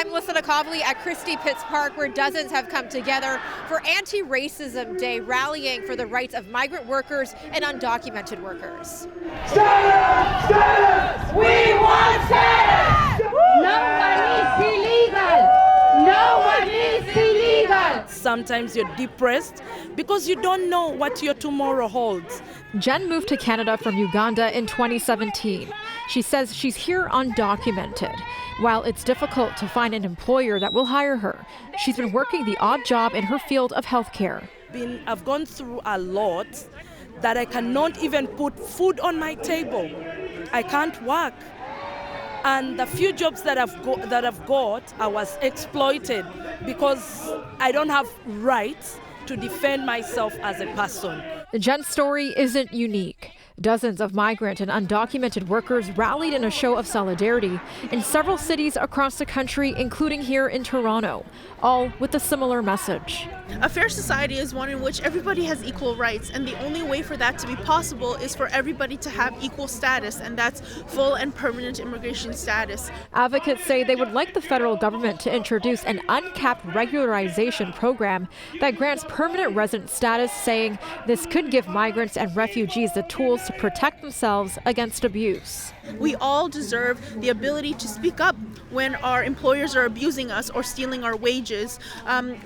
I'm Nakhavoly at Christie Pitts Park, where dozens have come together for Anti-Racism Day, rallying for the rights of migrant workers and undocumented workers. Status! Status! We want status! No one is illegal! No one is illegal! Sometimes you're depressed because you don't know what your tomorrow holds. Jen moved to Canada from Uganda in 2017. She says she's here undocumented. While it's difficult to find an employer that will hire her, she's been working the odd job in her field of healthcare. I've gone through a lot that I cannot even put food on my table. I can't work. And the few jobs that I've got, I was exploited because I don't have rights to defend myself as a person. Jen's story isn't unique. Dozens of migrant and undocumented workers rallied in a show of solidarity in several cities across the country, including here in Toronto, all with a similar message. A fair society is one in which everybody has equal rights, and the only way for that to be possible is for everybody to have equal status, and that's full and permanent immigration status. Advocates say they would like the federal government to introduce an uncapped regularization program that grants permanent resident status, saying this could give migrants and refugees the tools to protect themselves against abuse. We all deserve the ability to speak up when our employers are abusing us or stealing our wages.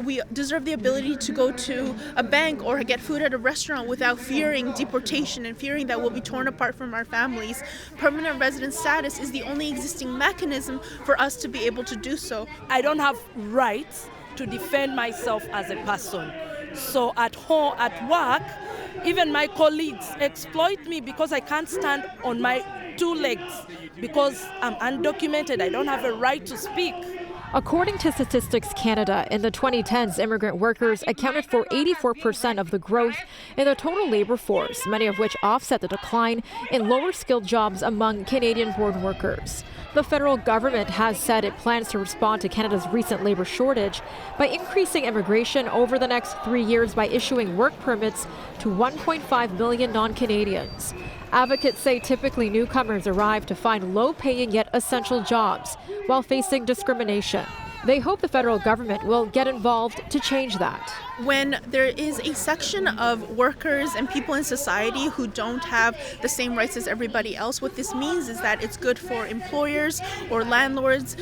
We deserve the ability to go to a bank or get food at a restaurant without fearing deportation and fearing that we'll be torn apart from our families. Permanent resident status is the only existing mechanism for us to be able to do so. I don't have rights to defend myself as a person. So at home, at work, even my colleagues exploit me because I can't stand on my two legs because I'm undocumented. I don't have a right to speak. According to Statistics Canada, in the 2010s, immigrant workers accounted for 84% of the growth in the total labor force, many of which offset the decline in lower-skilled jobs among Canadian-born workers. The federal government has said it plans to respond to Canada's recent labor shortage by increasing immigration over the next 3 years by issuing work permits to 1.5 million non-Canadians. Advocates say typically newcomers arrive to find low-paying yet essential jobs while facing discrimination. They hope the federal government will get involved to change that. When there is a section of workers and people in society who don't have the same rights as everybody else, what this means is that it's good for employers or landlords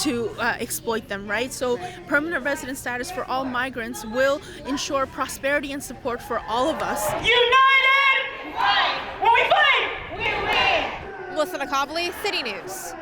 to exploit them, right? So permanent resident status for all migrants will ensure prosperity and support for all of us. United! Fight! When we fight, we win! Nakhavoly, City News.